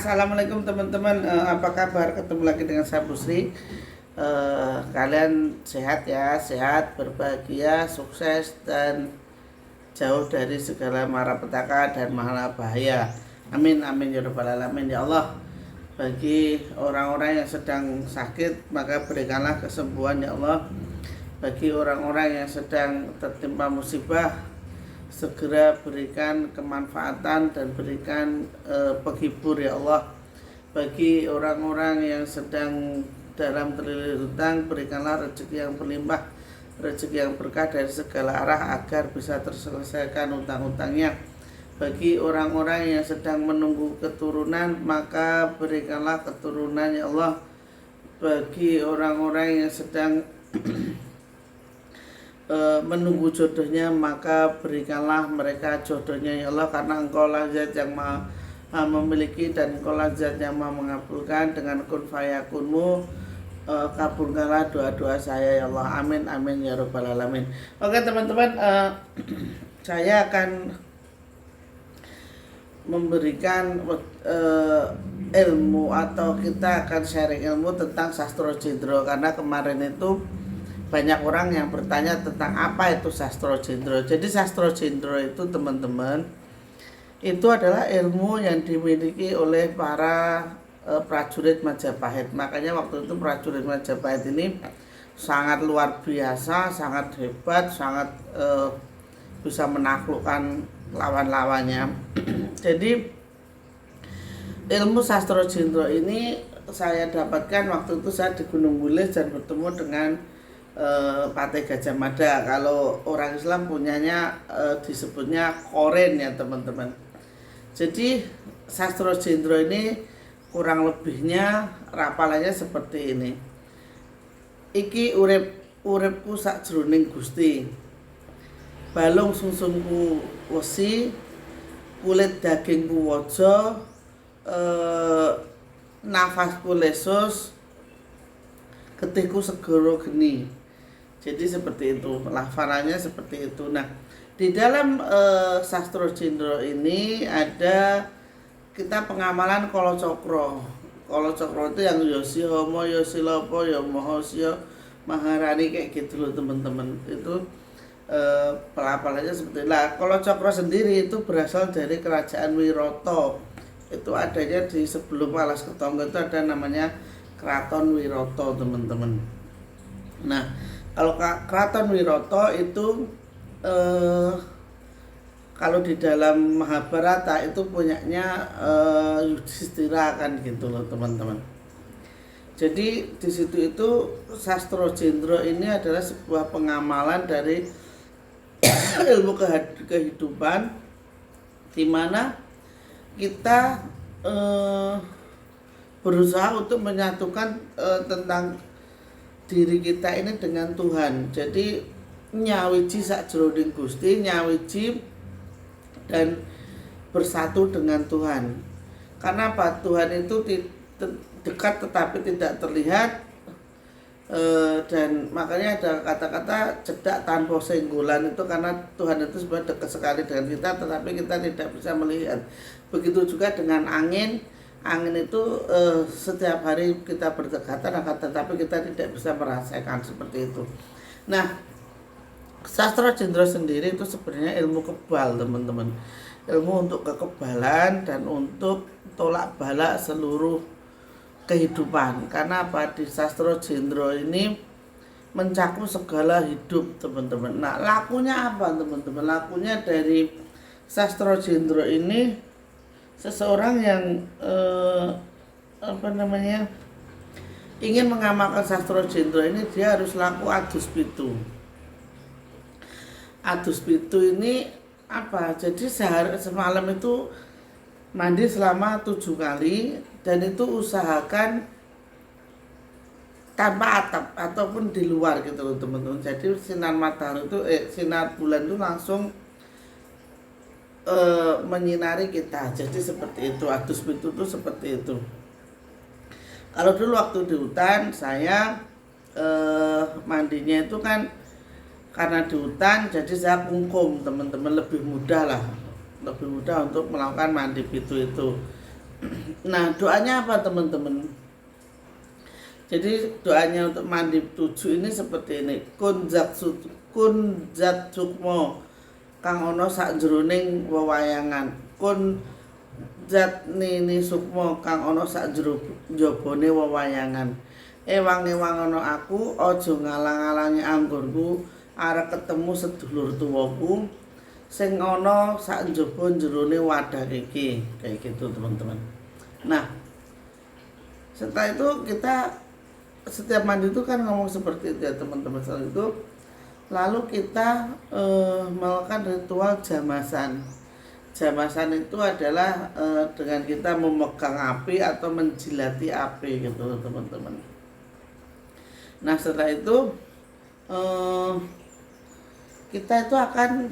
Assalamualaikum teman-teman. Apa kabar? Ketemu lagi dengan saya Busri. Kalian sehat ya, sehat, berbahagia, sukses dan jauh dari segala malapetaka dan mara bahaya. Amin amin ya rabbal alamin ya Allah. Bagi orang-orang yang sedang sakit, maka berikanlah kesembuhan ya Allah. Bagi orang-orang yang sedang tertimpa musibah, segera berikan kemanfaatan dan berikan penghibur ya Allah. Bagi orang-orang yang sedang dalam terlilit hutang, berikanlah rezeki yang berlimpah, rezeki yang berkah dari segala arah agar bisa terselesaikan hutang-hutangnya. Bagi orang-orang yang sedang menunggu keturunan, maka berikanlah keturunan ya Allah. Bagi orang-orang yang sedang menunggu jodohnya, maka berikanlah mereka jodohnya ya Allah, karena Engkau lah zat yang maha memiliki dan Engkau lah zat yang maha mengabulkan. Dengan kun fayakunmu kabulkanlah doa-doa saya ya Allah, amin amin ya rabbal alamin. Oke teman-teman, saya akan memberikan ilmu, atau kita akan sharing ilmu tentang Sastro Jendro, karena kemarin itu banyak orang yang bertanya tentang apa itu Sastro Jendro. Jadi Sastro Jendro itu teman-teman, itu adalah ilmu yang dimiliki oleh para prajurit Majapahit. Makanya waktu itu prajurit Majapahit ini sangat luar biasa, sangat hebat, sangat bisa menaklukkan lawan-lawannya. Jadi ilmu Sastro Jendro ini saya dapatkan waktu itu saya di Gunung Bulis dan bertemu dengan Patih Gajah Mada. Kalau orang Islam punyanya disebutnya Koren ya teman-teman. Jadi Sastro Jendro ini kurang lebihnya rapalannya seperti ini. Iki uripku sakjroning Gusti, balung sungsumku wesi, kulit dagingku waja, nafasku lesus, getihku segoro geni. Jadi seperti itu, lafalannya seperti itu. Nah, di dalam Sastro Jendro ini ada kita pengamalan Kala Cakra. Kala Cakra itu yang Yosi Homo, Yosi Lopo, Yomohosio, Maharani, kayak gitu loh teman-teman. Itu pelafalannya seperti itu. Nah, Kala Cakra sendiri itu berasal dari kerajaan Wiroto. Itu adanya di sebelum Alas Ketonggo, itu ada namanya Keraton Wiroto teman-teman. Nah, kalau Keraton Wiroto itu kalau di dalam Mahabharata itu punyanya Yudhistira kan gitu loh teman-teman. Jadi di situ itu Sastro Jendro ini adalah sebuah pengamalan dari ilmu kehidupan, di mana kita berusaha untuk menyatukan tentang diri kita ini dengan Tuhan. Jadi nyawiji sakjroning Gusti, nyawiji dan bersatu dengan Tuhan. Karena apa? Tuhan itu dekat tetapi tidak terlihat, dan makanya ada kata-kata cedak tanpa senggolan, itu karena Tuhan itu sebenarnya dekat sekali dengan kita tetapi kita tidak bisa melihat. Begitu juga dengan angin itu setiap hari kita berdekatan, tetapi kita tidak bisa merasakan seperti itu. Nah, Sastro Jendro sendiri itu sebenarnya ilmu kebal teman-teman, ilmu untuk kekebalan dan untuk tolak balak seluruh kehidupan. Karena apa? Di Sastro Jendro ini mencakup segala hidup teman-teman. Nah, lakunya apa teman-teman? Lakunya dari Sastro Jendro ini, seseorang yang ingin mengamalkan Sastro Jendro ini, dia harus laku adus pitu. Adus pitu ini apa? Jadi semalam itu mandi selama 7 kali, dan itu usahakan tanpa atap ataupun di luar gitu loh teman-teman. Jadi sinar matahari itu sinar bulan itu langsung menyinari kita. Jadi seperti itu, adus pitu itu seperti itu. Kalau dulu waktu di hutan saya mandinya itu kan karena di hutan, jadi saya kungkum teman-teman, lebih mudah untuk melakukan mandi pitu itu. Nah, doanya apa teman-teman? Jadi doanya untuk mandi 7 ini seperti ini. Kun zat sukmo kang ono sak jroning wewayangan. Kun zat nini sukmo kang ono sak jabone wewayangan. Ewang-ewang ono aku, aja ngalang-alangi anggonku arep ketemu sedulur tuwaku sing ana sak njaba jerone wadah iki. Kayak gitu teman-teman. Nah, setelah itu kita setiap mandi itu kan ngomong seperti itu ya teman-teman. Setelah itu lalu kita melakukan ritual jamasan. Jamasan itu adalah dengan kita memegang api atau menjilati api gitu teman-teman. Nah, setelah itu kita itu akan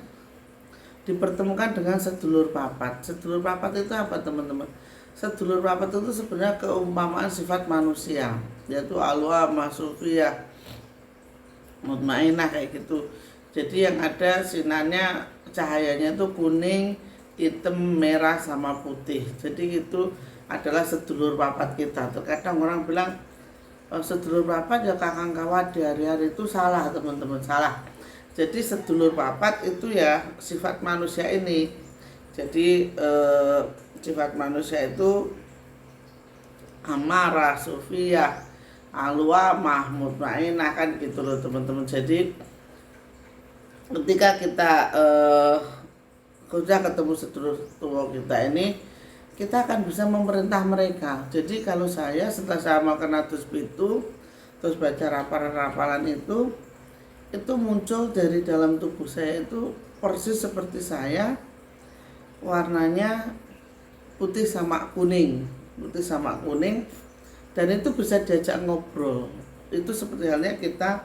dipertemukan dengan sedulur papat. Sedulur papat itu apa teman-teman? Sedulur papat itu sebenarnya keumpamaan sifat manusia, yaitu alwa masufiyah mutmainah kayak gitu. Jadi yang ada sinarnya, cahayanya itu kuning, hitam, merah sama putih. Jadi itu adalah sedulur papat kita. Terkadang orang bilang sedulur papat ya kakang kawat di hari-hari, itu salah teman-teman, salah. Jadi sedulur papat itu ya sifat manusia ini. Jadi sifat manusia itu amarah, sufiyah, alwa, mahmud, ma'inah kan gitu loh teman-teman. Jadi ketika kita sudah ketemu sedulur tua kita ini, kita akan bisa memerintah mereka. Jadi kalau saya setelah saya makan atus pitu terus baca rapalan-rapalan itu muncul dari dalam tubuh saya itu persis seperti saya, warnanya putih sama kuning, dan itu bisa diajak ngobrol. Itu seperti halnya kita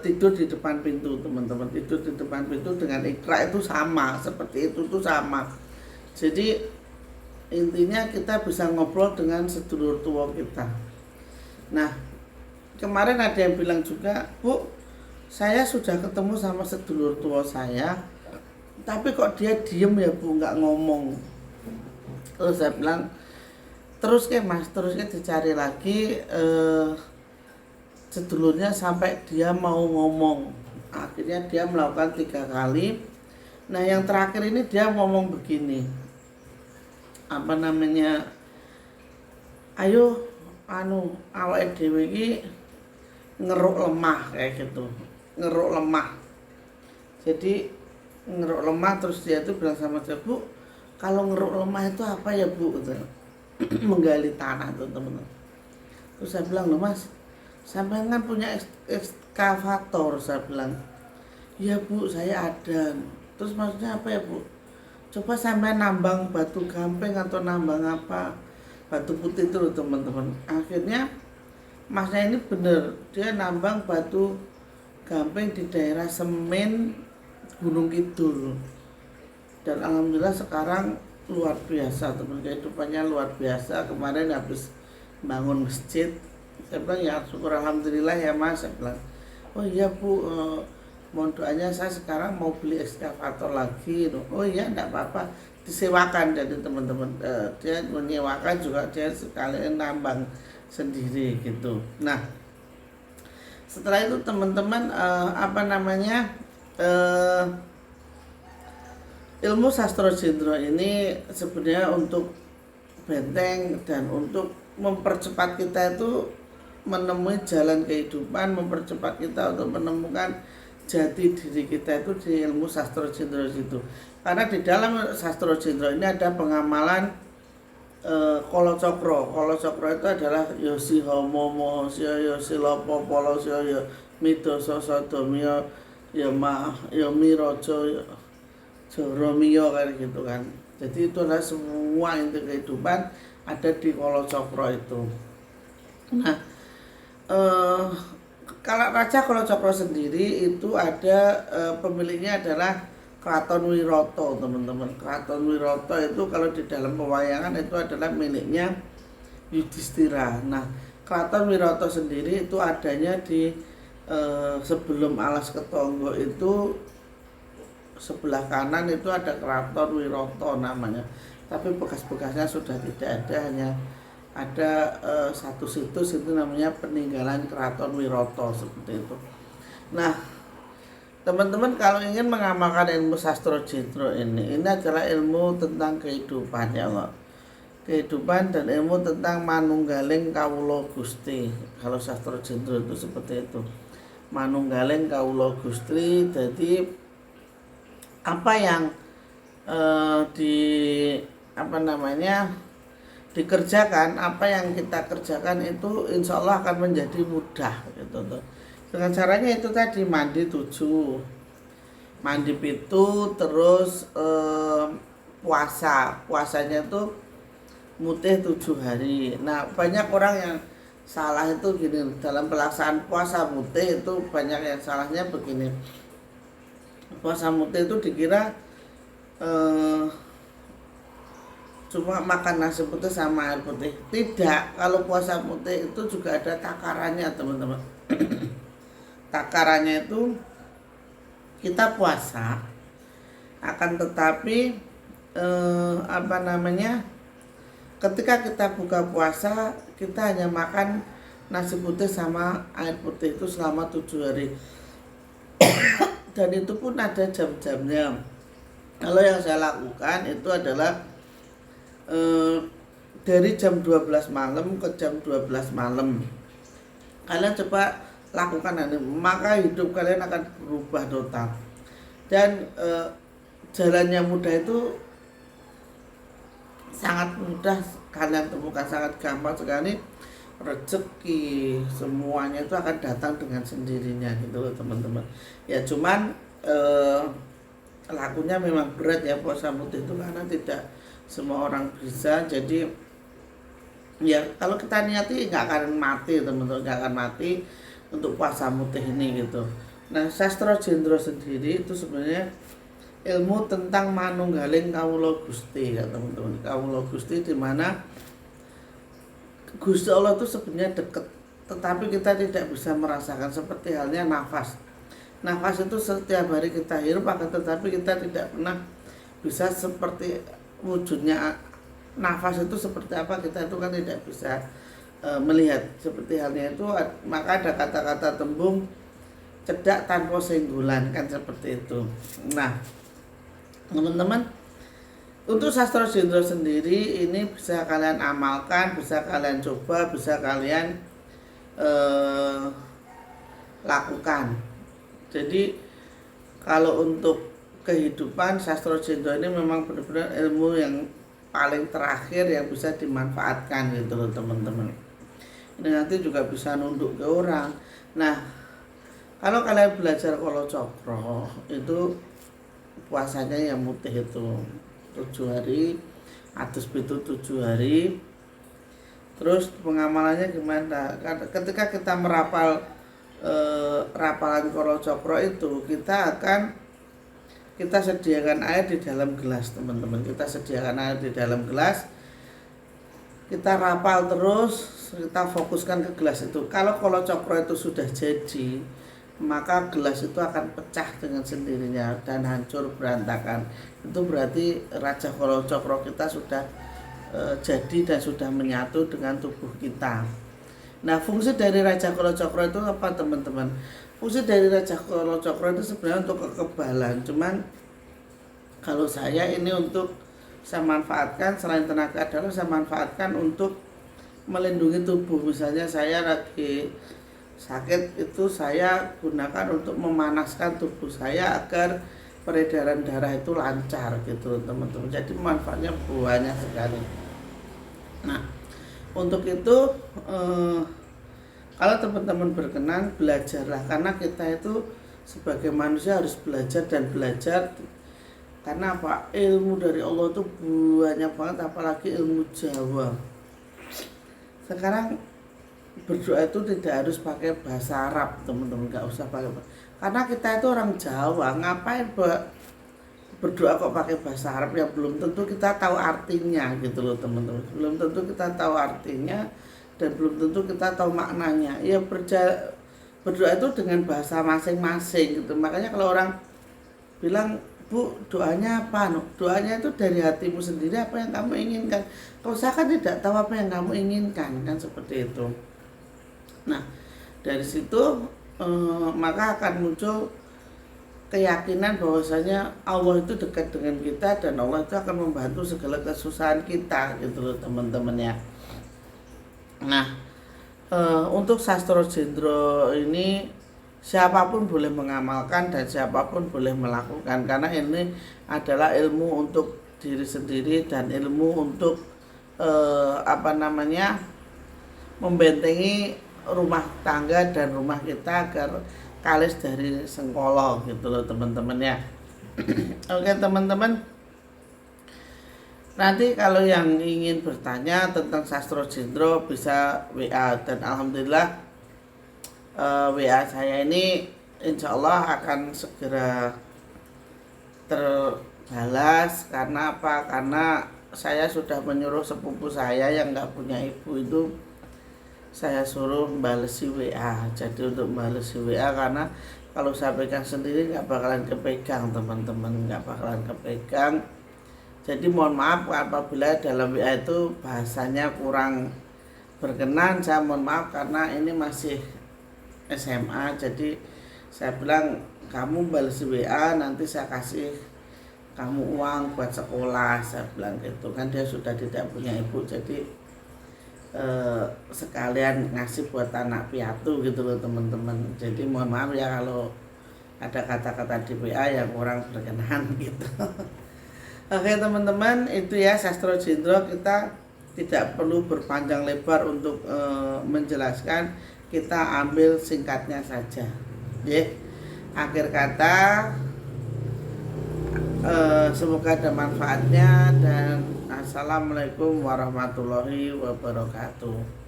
tidur di depan pintu teman-teman. Tidur di depan pintu dengan ikra itu sama, seperti itu tuh sama. Jadi intinya kita bisa ngobrol dengan sedulur tua kita. Nah, kemarin ada yang bilang juga, Bu, saya sudah ketemu sama sedulur tua saya, tapi kok dia diem ya Bu, nggak ngomong. Terus saya bilang, terus ke Mas, terusnya dicari lagi sedulurnya sampai dia mau ngomong. Akhirnya dia melakukan 3 kali. Nah, yang terakhir ini dia ngomong begini, apa namanya, ayo awake dhewe iki ngeruk lemah kayak gitu, ngeruk lemah. Jadi ngeruk lemah, terus dia tuh bilang sama saya, Bu, kalau ngeruk lemah itu apa ya Bu? Menggali tanah tuh teman-teman. Terus saya bilang, loh Mas, sampai kan punya ekskavator. Saya bilang, iya Bu, saya ada. Terus maksudnya apa ya Bu? Coba sampai nambang batu gamping atau nambang apa, batu putih itu loh teman-teman. Akhirnya Masnya ini bener, dia nambang batu gamping di daerah Semen, Gunung Kidul. Dan alhamdulillah sekarang luar biasa teman, kehidupannya luar biasa. Kemarin habis bangun masjid, saya bilang ya syukur alhamdulillah ya Mas. Saya bilang, oh iya Bu, mohon doanya, saya sekarang mau beli ekskavator lagi. Oh iya enggak apa-apa, disewakan. Jadi teman-teman, dia menyewakan juga, dia sekalian nambang sendiri gitu. Nah, setelah itu teman-teman, ilmu sastro jendro ini sebenarnya untuk benteng dan untuk mempercepat kita itu menemui jalan kehidupan, mempercepat kita untuk menemukan jati diri kita itu di ilmu sastro jendro itu. Karena di dalam sastro jendro ini ada pengamalan kolo cokro. Kolo cokro itu adalah yosi homo mohosio yosi lopo polosio yo midoso sodomio yo ma yo mirojo Romeo kayak gitu kan. Jadi itu adalah semua inti kehidupan ada di kolo cokro itu. Nah, kalau Raja Kolo Cokro sendiri itu ada pemiliknya adalah Kraton Wiroto teman-teman. Kraton Wiroto itu kalau di dalam pewayangan itu adalah miliknya Yudhistira. Nah, Kraton Wiroto sendiri itu adanya di sebelum Alas Ketonggo itu sebelah kanan itu ada Kraton Wiroto namanya. tapi bekas-bekasnya sudah tidak ada, hanya ada satu situs itu namanya Peninggalan Keraton Wiroto seperti itu. Nah, teman-teman kalau ingin mengamalkan ilmu sastro jendro ini adalah ilmu tentang kehidupan ya Allah. Kehidupan dan ilmu tentang manunggaling kawula Gusti. Kalau sastro jendro itu seperti itu. Manunggaling kawula Gusti, jadi apa yang dikerjakan, apa yang kita kerjakan itu insya Allah akan menjadi mudah gitu tuh. Dengan caranya itu tadi mandi 7, mandi pitu, terus puasanya tuh mutih 7 hari. Nah banyak orang yang salah itu gini, dalam pelaksanaan puasa mutih itu banyak yang salahnya begini. Puasa mutih itu dikira cuma makan nasi putih sama air putih. Tidak, kalau puasa mutih itu juga ada takarannya teman-teman. Takarannya itu kita puasa, akan tetapi ketika kita buka puasa kita hanya makan nasi putih sama air putih itu selama 7 hari. Dan itu pun ada jam-jamnya. Kalau yang saya lakukan itu adalah dari jam 12 malam ke jam 12 malam. Kalian coba lakukan ini, maka hidup kalian akan berubah total. Dan jalannya mudah itu sangat mudah kalian temukan, sangat gampang sekali. Rezeki semuanya itu akan datang dengan sendirinya gitu loh teman-teman. Ya cuman lakunya memang berat ya puasa mutih itu, karena tidak semua orang bisa. Jadi ya kalau kita niati nggak akan mati teman-teman, nggak akan mati untuk puasa mutih ini gitu. Nah sastro jendro sendiri itu sebenarnya ilmu tentang manunggaling kawula Gusti ya teman-teman. Kawula Gusti di mana Gusti Allah itu sebenarnya dekat, tetapi kita tidak bisa merasakan, seperti halnya nafas. Nafas itu setiap hari kita hirup, akan tetapi kita tidak pernah bisa seperti wujudnya nafas itu seperti apa, kita itu kan tidak bisa melihat. Seperti halnya itu, maka ada kata-kata tembung cedak tanpa singgulan kan seperti itu. Nah teman-teman, untuk sastro jendro sendiri ini bisa kalian amalkan, bisa kalian coba, bisa kalian lakukan. Jadi kalau untuk kehidupan, sastro jendro ini memang benar-benar ilmu yang paling terakhir yang bisa dimanfaatkan gitu loh teman-teman. Ini nanti juga bisa nunduk ke orang. Nah kalau kalian belajar Kala Cakra itu puasanya yang mutih itu 7 hari, atus pitu 7 hari. Terus pengamalannya gimana? Ketika kita merapal rapalan Kala Cakra itu, kita sediakan air di dalam gelas teman-teman. Kita sediakan air di dalam gelas, kita rapal terus, kita fokuskan ke gelas itu. Kalau Kala Cakra itu sudah jadi, maka gelas itu akan pecah dengan sendirinya dan hancur berantakan. Itu berarti Raja Kala Cakra kita sudah jadi dan sudah menyatu dengan tubuh kita. Nah fungsi dari Raja Kala Cakra itu apa teman-teman? Fungsi dari Raja Kala Cakra itu sebenarnya untuk kekebalan. Cuman kalau saya ini untuk saya manfaatkan, selain tenaga adalah saya manfaatkan untuk melindungi tubuh. Misalnya saya lagi sakit, itu saya gunakan untuk memanaskan tubuh saya agar peredaran darah itu lancar gitu teman-teman. Jadi manfaatnya banyak sekali. Nah untuk itu kalau teman-teman berkenan, belajarlah, karena kita itu sebagai manusia harus belajar dan belajar. Karena apa? Ilmu dari Allah itu banyak banget, apalagi ilmu Jawa. Sekarang berdoa itu tidak harus pakai bahasa Arab teman-teman, nggak usah pakai, karena kita itu orang Jawa. Ngapain berdoa kok pakai bahasa Arab yang belum tentu kita tahu artinya gitu loh teman-teman. Belum tentu kita tahu artinya dan belum tentu kita tahu maknanya. Ya berdoa itu dengan bahasa masing-masing gitu. Makanya kalau orang bilang Bu, doanya apa? Doanya itu dari hatimu sendiri, apa yang kamu inginkan. Kalau saya kan tidak tahu apa yang kamu inginkan, kan seperti itu. Nah, dari situ maka akan muncul keyakinan bahwasanya Allah itu dekat dengan kita dan Allah itu akan membantu segala kesusahan kita, gitu loh teman-teman ya. Nah, untuk sastro jendro ini siapapun boleh mengamalkan dan siapapun boleh melakukan, karena ini adalah ilmu untuk diri sendiri dan ilmu untuk membentengi rumah tangga dan rumah kita agar kalis dari sengkolo, gitu loh teman-teman ya. Oke teman-teman, nanti kalau yang ingin bertanya tentang sastro jendro bisa WA, dan alhamdulillah WA saya ini insya Allah akan segera terbalas. Karena apa? Karena saya sudah menyuruh sepupu saya yang nggak punya ibu itu, saya suruh membalesi WA. Jadi untuk membalesi WA, karena kalau saya pegang sendiri nggak bakalan kepegang teman-teman, nggak bakalan kepegang. Jadi mohon maaf apabila dalam WA itu bahasanya kurang berkenan, saya mohon maaf karena ini masih SMA. Jadi saya bilang, kamu balas WA nanti saya kasih kamu uang buat sekolah, saya bilang gitu kan. Dia sudah tidak punya ibu, jadi sekalian ngasih buat anak piatu, gitu loh teman-teman. Jadi mohon maaf ya kalau ada kata-kata di WA yang kurang berkenan gitu. Oke teman-teman, itu ya sastro jendro. Kita tidak perlu berpanjang lebar untuk menjelaskan, kita ambil singkatnya saja. Akhir kata, semoga ada manfaatnya dan assalamualaikum warahmatullahi wabarakatuh.